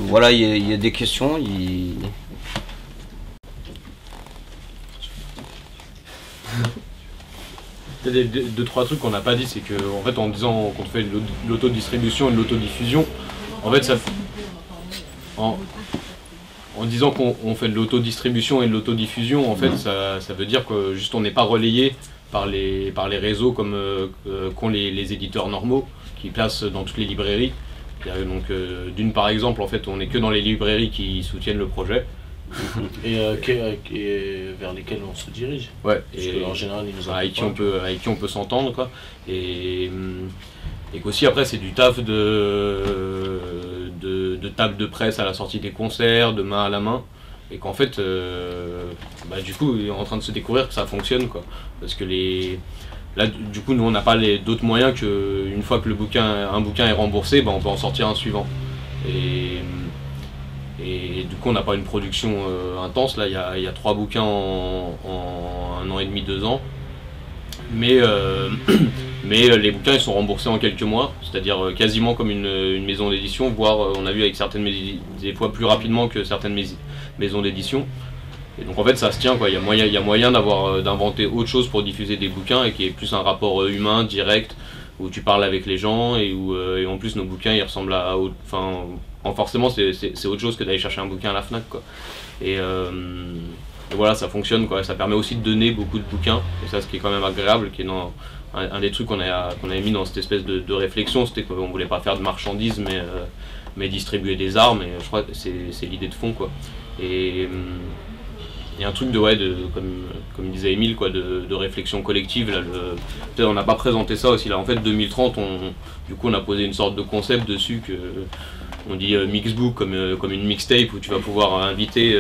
Voilà, il y a des questions. Deux, trois trucs qu'on n'a pas dit, c'est qu'en fait, en disant qu'on fait l'autodistribution et de l'autodiffusion, en fait, en disant qu'on fait de l'autodistribution et de l'autodiffusion, en fait, ça veut dire que juste on n'est pas relayé par les réseaux comme qu'ont les éditeurs normaux qui placent dans toutes les librairies. Donc, d'une par exemple, en fait, on n'est que dans les librairies qui soutiennent le projet. Et vers lesquels on se dirige. Ouais. Parce en général, ils nous avec qui on peut s'entendre, quoi. Et qu'aussi après c'est du taf de table de presse à la sortie des concerts, de main à la main, et qu'en fait du coup il est en train de se découvrir que ça fonctionne, quoi. Parce que là du coup nous on n'a pas d'autres moyens qu'une fois que un bouquin est remboursé, on peut en sortir un suivant. Et du coup on n'a pas une production intense. Là il y a 3 bouquins en 1 an et demi, 2 ans. Mais les bouquins ils sont remboursés en quelques mois, c'est-à-dire quasiment comme une maison d'édition, voire on a vu avec certaines des fois plus rapidement que certaines maisons d'édition. Et donc en fait ça se tient, quoi. Il y a moyen d'inventer autre chose pour diffuser des bouquins et qui est plus un rapport humain, direct, où tu parles avec les gens et où et en plus nos bouquins ils ressemblent à forcément c'est autre chose que d'aller chercher un bouquin à la Fnac, quoi. Et voilà, ça fonctionne, quoi. Ça permet aussi de donner beaucoup de bouquins, et ça, ce qui est quand même agréable, qui est dans un des trucs qu'on avait mis dans cette espèce de réflexion, c'était qu'on voulait pas faire de marchandises, mais distribuer des armes, et je crois que c'est l'idée de fond, quoi. Et un truc comme disait Émile, quoi, de réflexion collective. Là, peut-être on n'a pas présenté ça aussi. Là, en fait, 2030, du coup, on a posé une sorte de concept dessus que on dit mixbook comme une mixtape où tu vas pouvoir inviter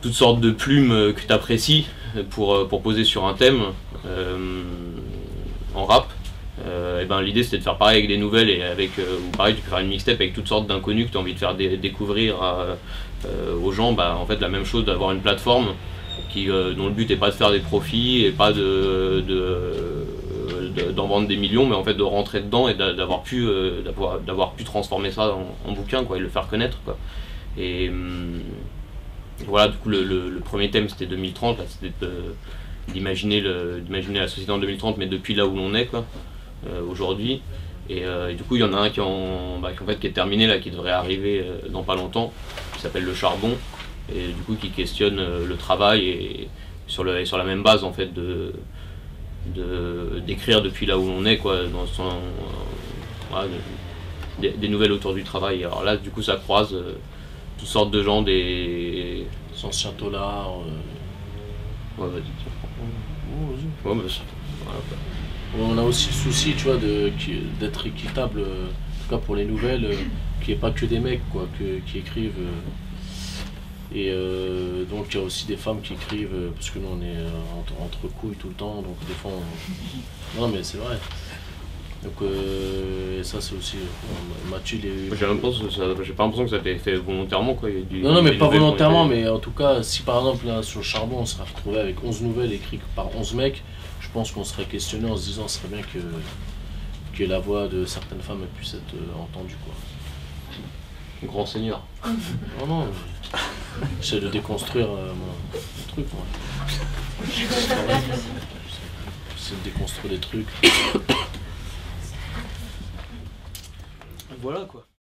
toutes sortes de plumes que tu apprécies pour poser sur un thème en rap. Et l'idée c'était de faire pareil avec des nouvelles, et ou pareil tu peux faire une mixtape avec toutes sortes d'inconnus que tu as envie de faire découvrir aux gens. En fait la même chose, d'avoir une plateforme dont le but n'est pas de faire des profits et pas d'en vendre des millions, mais en fait de rentrer dedans et d'avoir pu transformer ça en bouquin, quoi, et le faire connaître, quoi. Et voilà, du coup le premier thème c'était 2030, là, c'était d'imaginer la société en 2030, mais depuis là où l'on est, quoi, aujourd'hui. Et du coup il y en a un qui est terminé là, qui devrait arriver dans pas longtemps, qui s'appelle Le Charbon, et du coup qui questionne le travail, et sur la même base en fait d'écrire depuis là où l'on est, quoi, des nouvelles autour du travail. Alors là du coup ça croise toutes sortes de gens, des anciens taulards. Ouais, vas-y. Ouais, voilà. On a aussi le souci, tu vois, d'être équitable, en tout cas pour les nouvelles, qu'il n'y ait pas que des mecs, quoi, qui écrivent. Et donc il y a aussi des femmes qui écrivent, parce que nous on est entre couilles tout le temps, donc des fois non mais c'est vrai. Donc et ça c'est aussi Mathilde j'ai pas l'impression que ça a été fait volontairement, quoi. Non mais pas volontairement, mais en tout cas si par exemple là sur le Charbon on serait retrouvé avec 11 nouvelles écrites par 11 mecs, je pense qu'on serait questionné en se disant ce serait bien que la voix de certaines femmes puisse être entendue, quoi. Grand seigneur. Non, j'essaie de déconstruire mon truc, moi. J'essaie de déconstruire des trucs. Voilà, quoi.